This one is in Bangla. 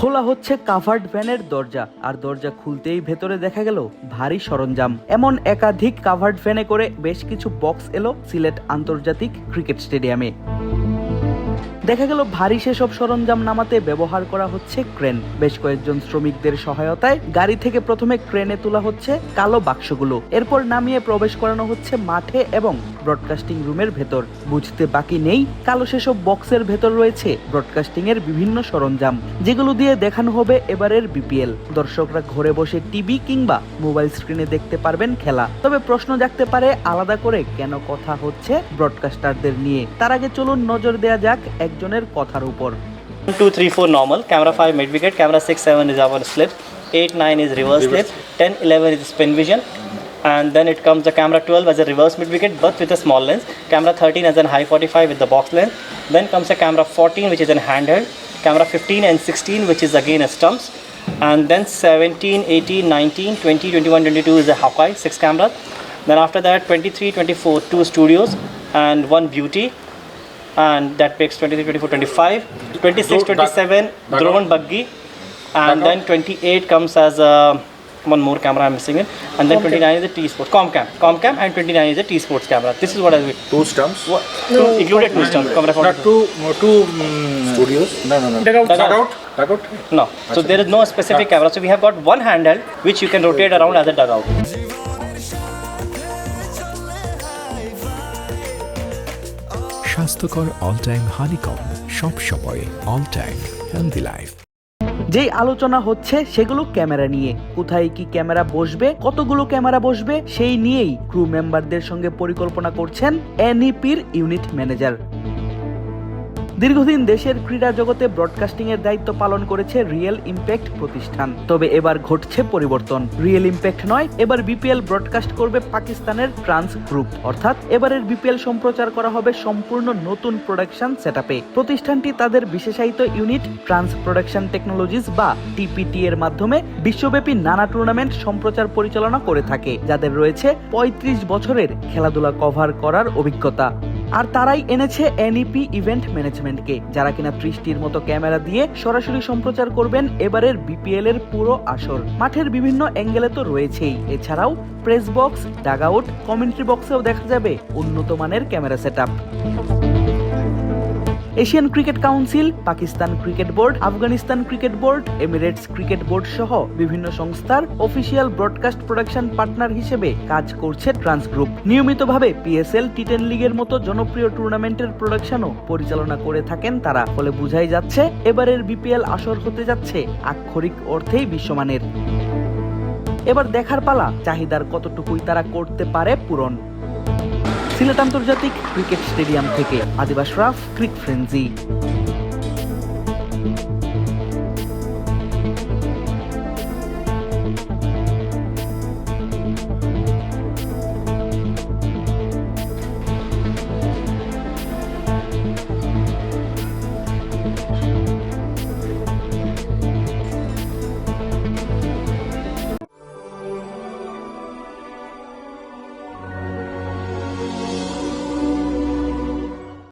খোলা হচ্ছে কাভার্ড ভ্যানের দরজা, আর দরজা খুলতেই ভেতরে দেখা গেল ভারী সরঞ্জাম। এমন একাধিক কাভার্ড ভ্যানে করে বেশ কিছু বক্স এলো সিলেট আন্তর্জাতিক ক্রিকেট স্টেডিয়ামে। দেখা গেল ভারী সেসব সরঞ্জাম নামাতে ব্যবহার করা হচ্ছে ক্রেন। বেশ কয়েকজন শ্রমিকদের সহায়তায় গাড়ি থেকে প্রথমে ক্রেনে তোলা হচ্ছে কালো বাক্সগুলো, এরপর নামিয়ে প্রবেশ করানো হচ্ছে মাঠে এবং ব্রডকাস্টিং রুমের ভেতর। বুঝতে বাকি নেই, কালো সেসব বক্সের ভেতর রয়েছে ব্রডকাস্টিং এর বিভিন্ন সরঞ্জাম, যেগুলো দিয়ে দেখানো হবে এবারের বিপিএল। দর্শকরা ঘরে বসে টিভি কিংবা মোবাইল স্ক্রিনে দেখতে পারবেন খেলা। তবে প্রশ্ন জাগতে পারে আলাদা করে কেন কথা হচ্ছে ব্রডকাস্টারদের নিয়ে। তার আগে চলুন নজর দেয়া যাক একজনের কথার উপর। 2, 3, 4 normal, camera 5 mid wicket, camera 6, 7 is our slip, 8, 9 is reverse slip, 10, 11 is spin vision, and then it comes the camera 12 as a reverse mid wicket but with a small lens, camera 13 as a high 45 with the box lens, then comes a camera 14 which is an handheld, camera 15 and 16 which is again a stumps, and then 17, 18, 19, 20, 21, 22 is a Hawkeye 6 cameras, then after that 23, 24 2 studios and 1 beauty, and that makes 23, 24, 25, 26, 27 drone buggy, and then 28 comes as one more camera I'm missing it, and then 29 is a T-Sports Comcam, and 29 is a T-Sports camera. This is what I will. Two stumps? Included two stumps. Two studios? No. Dugout? No. So there is no specific camera. So we have got one handheld which you can rotate around as a dugout. স্বাস্থ্যকর অল টাইম হানিকম, সব সময় অল টাইম হেলদি লাইফ। যেই আলোচনা হচ্ছে সেগুলো ক্যামেরা নিয়ে। কোথায় কি ক্যামেরা বসবে, কতগুলো ক্যামেরা বসবে, সেই নিয়েই ক্রু মেম্বারদের সঙ্গে পরিকল্পনা করছেন এনইপির ইউনিট ম্যানেজার। দীর্ঘদিন দেশের ক্রীড়া জগতে ব্রডকাস্টিং এর দায়িত্ব পালন করেছে রিয়েল ইম্প্যাক্ট প্রতিষ্ঠান। তবে এবার ঘটছে পরিবর্তন। রিয়েল ইম্প্যাক্ট নয়, এবার বিপিএল ব্রডকাস্ট করবে পাকিস্তানের ট্রান্স গ্রুপ। অর্থাৎ এবারের বিপিএল সম্প্রচার করা হবে সম্পূর্ণ নতুন প্রোডাকশন সেটআপে। প্রতিষ্ঠানটি তাদের বিশেষায়িত ইউনিট ট্রান্স প্রোডাকশন টেকনোলজিস বা টিপিটি এর মাধ্যমে বিশ্বব্যাপী নানা টুর্নামেন্ট সম্প্রচার পরিচালনা করে থাকে, যাদের রয়েছে 35 বছরের খেলাধুলা কভার করার অভিজ্ঞতা। আর তারাই এনেছে এনইপি ইভেন্ট ম্যানেজমেন্টকে, যারা কিনা 30টির মতো ক্যামেরা দিয়ে সরাসরি সম্প্রচার করবেন এবারের বিপিএল এর পুরো আসর। মাঠের বিভিন্ন অ্যাঙ্গেলে তো রয়েছেই, এছাড়াও প্রেস বক্স, ডাগআউট, কমেন্ট্রি বক্সেও দেখা যাবে উন্নত মানের camera setup. Asian cricket council, Pakistan cricket board, Afghanistan cricket board, Emirates cricket board সহ বিভিন্ন সংস্থার অফিসিয়াল ব্রডকাস্ট প্রোডাকশন পার্টনার হিসেবে কাজ করছে ট্রান্স গ্রুপ। নিয়মিতভাবে পিএসএল, টি10 লিগের মতো জনপ্রিয় টুর্নামেন্টের প্রোডাকশনও পরিচালনা করে থাকেন তারা। ফলে বোঝাই যাচ্ছে এবারের বিপিএল আসর হতে যাচ্ছে আক্ষরিক অর্থেই বিশ্বমানের। এবার দেখার পালা চাহিদার কতটুকুই তারা করতে পারে পূরণ। সিলেট আন্তর্জাতিক ক্রিকেট স্টেডিয়াম থেকে আদিব আশরাফ, ক্রিক ফ্রেন্জি।